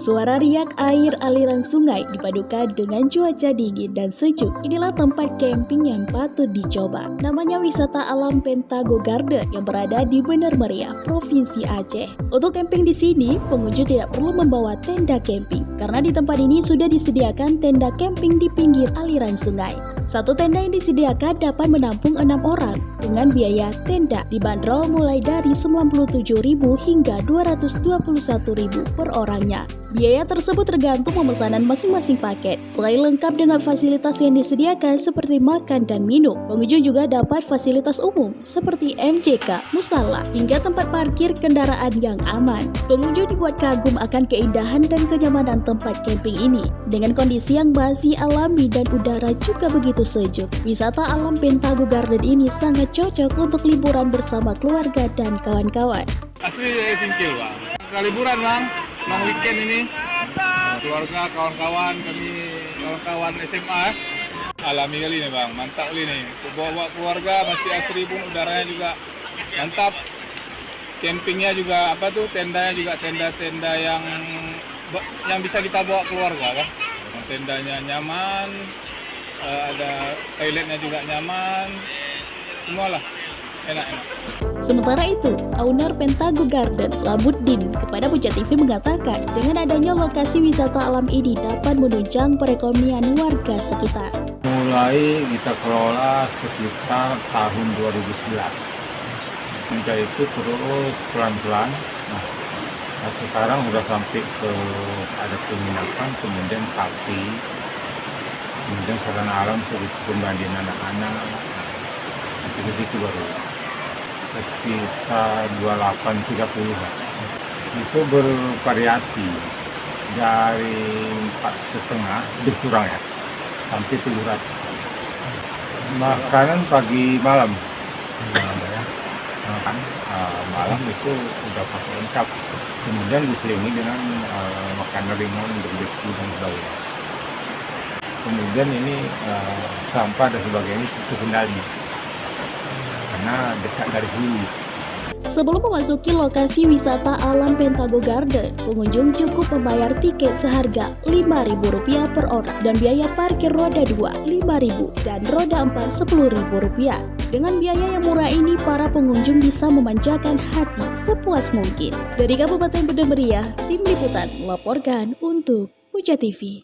Suara riak air aliran sungai dipadukan dengan cuaca dingin dan sejuk. Inilah tempat camping yang patut dicoba. Namanya wisata alam Pentago Garden yang berada di Bener Meriah, Provinsi Aceh. Untuk camping di sini, pengunjung tidak perlu membawa tenda camping karena di tempat ini sudah disediakan tenda camping di pinggir aliran sungai. Satu tenda yang disediakan dapat menampung 6 orang dengan biaya tenda dibanderol mulai dari 97.000 hingga 221.000 per orangnya. Biaya tersebut tergantung pemesanan masing-masing paket. Selain lengkap dengan fasilitas yang disediakan seperti makan dan minum, pengunjung juga dapat fasilitas umum seperti MCK, musala, hingga tempat parkir kendaraan yang aman. Pengunjung dibuat kagum akan keindahan dan kenyamanan tempat camping ini. Dengan kondisi yang masih alami dan udara juga begitu sejuk, wisata alam Pentago Garden ini sangat cocok untuk liburan bersama keluarga dan kawan-kawan. Asli dari Singkil, Bang. Ke liburan, Bang. Long weekend ini. Keluarga, kawan-kawan, kawan-kawan SMA. Alami kali nih, Bang. Mantap kali nih. Bawa keluarga, masih asri pun udaranya juga mantap. Campingnya juga, tendanya juga tenda-tenda yang bisa kita bawa keluarga, kan. Tendanya nyaman, ada toiletnya juga nyaman. Semualah. Enak-enak. Sementara itu, owner Pentago Garden, Labuddin, kepada Puja TV mengatakan dengan adanya lokasi wisata alam ini dapat menunjang perekonomian warga sekitar. Mulai kita kelola sekitar tahun 2011. Sejak itu terus pelan-pelan. Nah, sekarang sudah sampai ke ada penginapan, kemudian kafe, kemudian sarana alam seperti pemandian anak-anak. Nanti ke situ baru sekitar 28-30 itu bervariasi dari 4,5 lebih kurang ya sampai 700. Makanan pagi malam malam itu udah pakai lengkap, kemudian diselingi dengan makanan ringan barbecue dan sebagainya. Kemudian ini sampah dan sebagainya terkendali karena dekat dari hulu. Sebelum memasuki lokasi wisata alam Pentago Garden, pengunjung cukup membayar tiket seharga Rp5.000 per orang dan biaya parkir roda 2 Rp5.000 dan roda 4 Rp10.000. Dengan biaya yang murah ini, para pengunjung bisa memanjakan hati sepuas mungkin. Dari Kabupaten Bener Meriah, Tim Liputan melaporkan untuk Puja TV.